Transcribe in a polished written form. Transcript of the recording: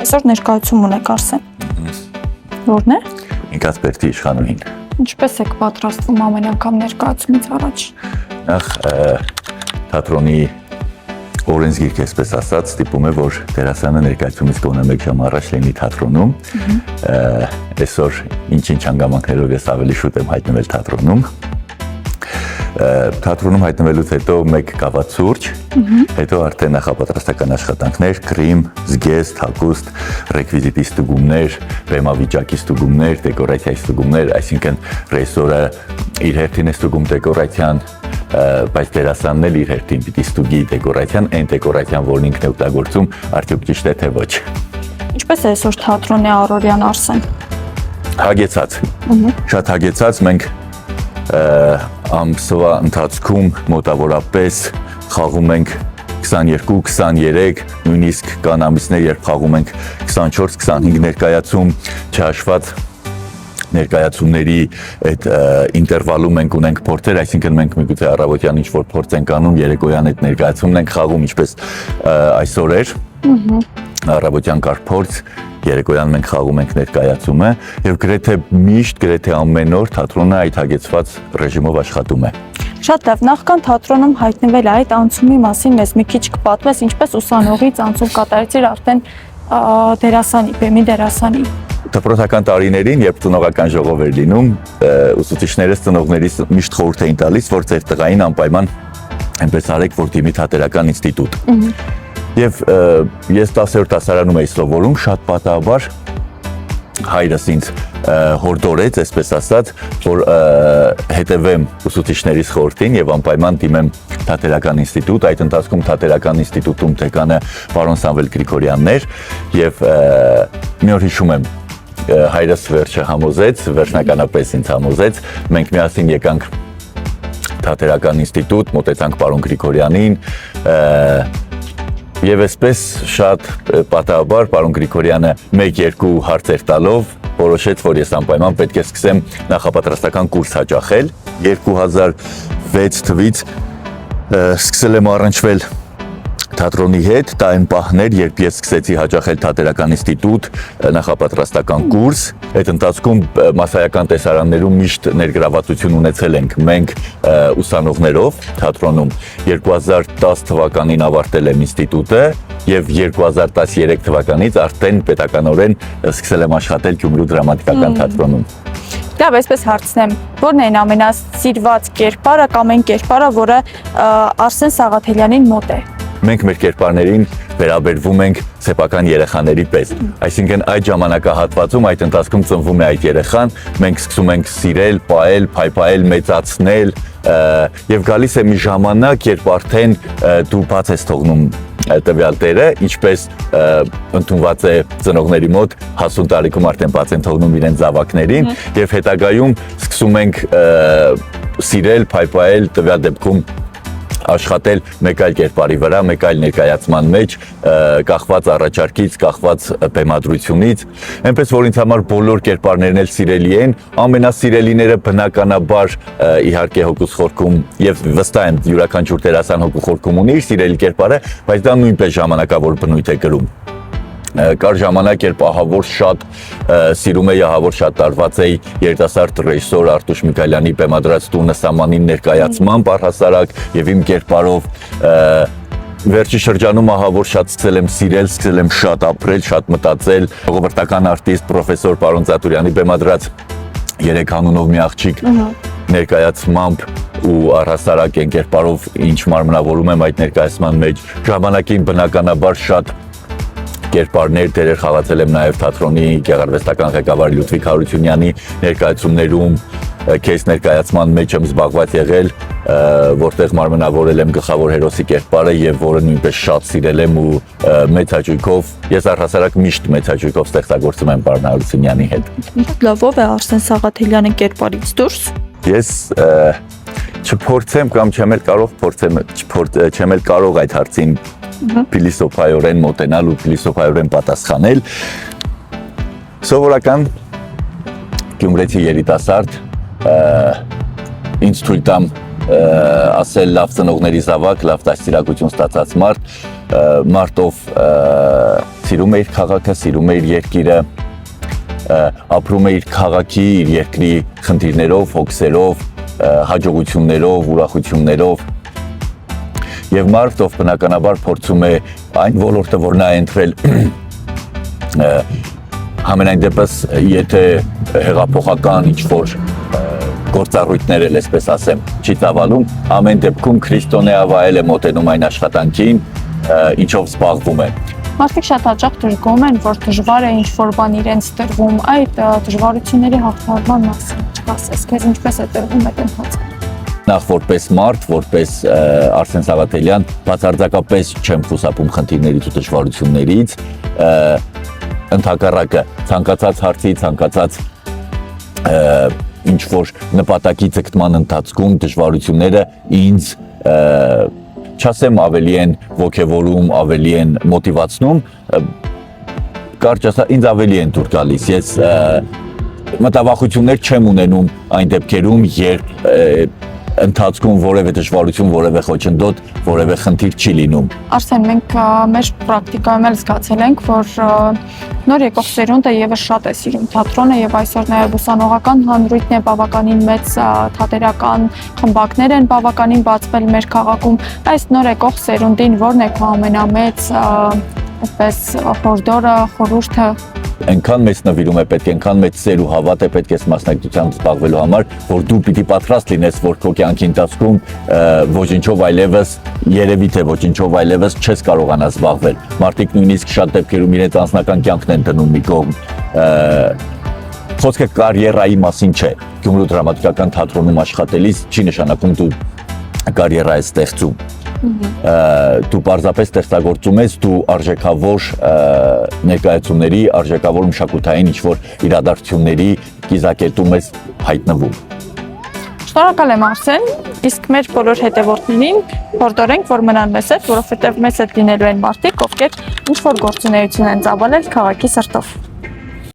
Այսօր ներկայացում ունեք Արսեն։ Որն է։ Ինքասպերտի իշխանուհին։ Ինչպես եք պատրաստվում ամեն անգամ ներկայացումից առաջ։ Նախ թատրոնի օրենսգիրք այսպես ասած ստիպում է, որ դերասանը ներկայացումից գոնե 1 ժամ առաջ լինի թատրոնում։ Այսօր ինչ-ինչ հանգամանքներով ես ավելի շուտ եմ հայտնվել թատրոնում։ Թատրոնում հայտնվելուց հետո մեկ կաված սուրճ, հետո արդեն նախապատրաստական աշխատանքներ, գրիմ, զգեստ, հագուստ, ռեկվիզիտի ստուգումներ, բեմավիճակի ստուգումներ, դեկորացիայի ստուգումներ, այսինքն ռեժիսորը իր հերթին է ստուգում դեկորացիան, բայց դերասանն էլ իր հերթին պիտի ստուգի դեկորացիան, այն դեկորացիան, որն ինքն է օգտագործում, արդյոք ճիշտ է թե ոչ։ Ինչպես է այսօր թատրոնի առօրյան Արսեն։ Հագեցած։ Շատ հագեցած, մենք ամսվա ընթացքում մոտավորապես խաղում ենք 22-23, նույնիսկ կան ամիսներ, երբ խաղում ենք 24-25 ներկայացում, չհաշված ներկայացումների այդ ինտերվալում մենք ունենք փորձեր, այսինքն մենք միգուցե առավոտյան ինչ-որ փորձ ենք անում, երեկոյան այդ ներկայացումն ենք խաղում, ինչպես այսօր էր, առավոտյան կար փորձ, երեկոյան մենք խաղում ենք ներկայացումը եւ գրեթե միշտ, գրեթե ամեն օր թատրոնը այդ հագեցված ռեժիմով աշխատում է։ Շատ լավ, նախքան թատրոնում հայտնվել այդ անցումի մասին մեզ մի քիչ կպատմես, ինչպես ուսանողից անցում կատարեցիր արդեն դերասանի, բեմի դերասանի։ Դպրոցական տարիներին, երբ ծնողական ժողով էր լինում, ուսուցիչներս ծնողներից միշտ խորհուրդ էին տալիս, որ ձեր տղային անպայման այնպես արեք, որ դիմի թատերական ինստիտուտ։ Եվ ես 10-րդ դասարանում էի սովորում, շատ պատահաբար հայրս ինձ հորդորեց, այսպես ասած, որ հետևեմ ուսուցիչներիս խորհրդին եւ անպայման դիմեմ թատերական ինստիտուտ, այդ ընթացքում թատերական ինստիտուտում դեկանը պարոն Սամվել Գրիգորյանն էր եւ մի օր հիշում եմ հայրս վերջը համոզեց, վերջնականապես ինձ համոզեց, մենք միասին եկանք թատերական ինստիտուտ, մոտեցանք պարոն Գրիգորյանին Եվ այսպես շատ պատահաբար պարոն Գրիգորյանը 1-2 հարցեր տալով որոշեց, որ ես անպայման պետք է սկսեմ նախապատրաստական կուրս հաճախել 2006 թվականից սկսել եմ առնչվել թատրոնի հետ, դա այն պահներ, երբ ես սկսեցի հաճախել թատերական ինստիտուտ նախապատրաստական կուրս, այդ ընթացքում մասսայական տեսարաններում միշտ ներգրավվածություն ունեցել ենք մենք ուսանողներով թատրոնում 2010 թվականին ավարտել եմ ինստիտուտը եւ 2013 թվականից արդեն պետականորեն սկսել եմ աշխատել Գյումրու դրամատիկական թատրոնում։ Լավ, այսպես հարցնեմ, որն է ամենասիրված կերպարը կամ այն կերպարը, որը Արսեն Սաղաթելյանին մոտ է։ Մենք մեր կերպարներին վերաբերվում ենք սեփական երեխաների պես։ Այսինքն այդ ժամանակահատվածում այդ ընթացքում ծնվում է այդ երեխան, մենք սկսում ենք սիրել, պահել, փայփայել, մեծացնել եւ գալիս է մի ժամանակ, երբ արդեն դու բաց ես թողնում տվյալ տերը, ինչպես ընդունված է ծնողների մոտ, հասուն տարիքում արդեն բաց են թողնում իրենց զավակներին եւ հետագայում սկսում ենք սիրել, փայփայել, տվյալ դեպքում աշխատել մեկ այլ կերպարի վրա, մեկ այլ ներկայացման մեջ, կախված առաջարկից, կախված բեմադրությունից, այնպես որ ինձ համար բոլոր կերպարներն էլ սիրելի են, ամենասիրելիները բնականաբար իհարկե հոգուս խորքում եւ վստահ եմ յուրաքանչյուր դերասան հոգու խորքում ունի իր սիրելի կերպարը, բայց դա նույնպես ժամանակավոր բնույթ է կրում։ Կար ժամանակ, երբ ահավոր շատ սիրում էի, ահավոր շատ տարված էի երիտասարդ ռեժիսոր Արտուշ Միքայելյանի բեմադրած տունը սամանին ներկայացմամբ առհասարակ եւ իմ կերպարով վերջի շրջանում ահավոր շատ սկսել եմ սիրել, սկսել եմ շատ ապրել, շատ մտածել, ժողովրդական արտիստ պրոֆեսոր պարոն Ծատուրյանի բեմադրած 3 անունով մի աղջիկ ներկայացմամբ ու առհասարակ այն կերպարով ինչ մարմնավորում եմ այդ ներկայացման մեջ ժամանակին բնականաբար շատ կերպարներ դերեր խաղացել եմ նաև թատրոնի գեղարվեստական ղեկավար Լյուդվիգ Հարությունյանի ներկայացումներում, քեզ ներկայացման մեջ եմ զբաղված եղել, որտեղ մարմնավորել եմ գլխավոր հերոսի կերպարը եւ որը նույնպես շատ սիրել եմ ու մեծ հաճույքով, ես առհասարակ միշտ մեծ հաճույքով ստեղծագործում եմ պարոն Հարությունյանի հետ։ Լավ, ով է Արսեն Սաղաթելյանը կերպարից դուրս։ Ես չփորձեմ կամ չեմ էլ կարող այդ հարցին փիլիսոփայորեն մոտենալ ու փիլիսոփայորեն պատասխանել։ Սովորական գյումրեցի երիտասարդ ինձ թույլ տամ ասել լավ ծնողների զավակ, լավ դաստիարակություն ստացած մարդ, մարդով սիրում է իր քաղաքը, սիրում է իր երկիրը, ապրում է իր քաղաքի, իր երկրի խնդիրներով, հոգսերով, հաջողություններով, ուրախություններով եւ մարդ, ով բնականաբար փորձում է այն ոլորտը, որ նա է ընտրել համենայն դեպս, եթե հեղափոխական ինչ-որ գործառույթներ էլ, այսպես ասեմ, չի ծավալում, ամեն դեպքում քրիստոնեավայել է մոտենում այն աշխատանքին, ինչով զբաղվում է։ Մարդիկ շատ հաճախ դժգոհում են, որ դժվար է ինչ-որ բան իրենց տրվում, այդ դժվարությունների հաղթահարման մասին չկասես, քեզ ինչպես է տրվում այդ ընթացքում։ Նախ որպես մարդ, որպես Արսեն Սաղաթելյան, բացարձակապես չեմ խուսափում խնդիրներից ու դժվարություններից, ընդհակառակը ցանկացած հարցի, ցանկացած ինչ-որ նպատակի ձգտման ընթացքում դժվարությունները ինձ չասեմ ավելի են ոգևորում, ավելի են մոտիվացնում, կարճ ասած ինձ ավելի են դուր գալիս։ Ես մտավախություններ չեմ ունենում այն դեպքերում, երբ ընթացքում որևէ դժվարություն, որևէ խոչընդոտ, որևէ խնդիր չի լինում։ Արսեն, մենք մեր պրակտիկայում էլ զգացել ենք, որ նոր եկող սերունդը եւս շատ է սիրում թատրոնը եւ այսօր նաեւ ուսանողական հանրույթն է, բավականին մեծ թատերական խմբակներ են բավականին բացվել մեր քաղաքում։ Այս նոր եկող սերունդին ո՞րն է քո ամենամեծ այսպես խորհուրդը, խորհուրդը։ Այնքան մեծ նվիրում է պետք, այնքան մեծ սեր ու հավատ է պետք է մասնակցությամբ զբաղվելու համար, որ դու պիտի պատրաստ լինես, որ քո կյանքի ընթացքում ոչինչով այլևս, երևի թե ոչինչով այլևս չես կարողանա զբաղվել։ Մարդիկ նույնիսկ շատ դեպքերում իրենց անձնական կյանքն են դնում մի կողմ։ Խոսքը կարիերայի մասին չէ։ Գյումրու դրամատիկական թատրոնում աշխատելիս չի նշանակում դու կարիերա ես ստեղծում։ Դու պարզապես ստեղծագործում ես, դու արժեքավոր ներկայացումների, արժեքավոր մշակութային ինչ-որ իրադարձությունների կիզակետում ես հայտնվում։ Շնորհակալ եմ Արսեն, իսկ մեր բոլոր հետևորդներին հորդորենք, որ մնան մեզ հետ, որովհետև մեզ հետ լինելու են մարդիկ, ովքեր ինչ-որ գործունեություն են ծավալել քաղաքի սրտով։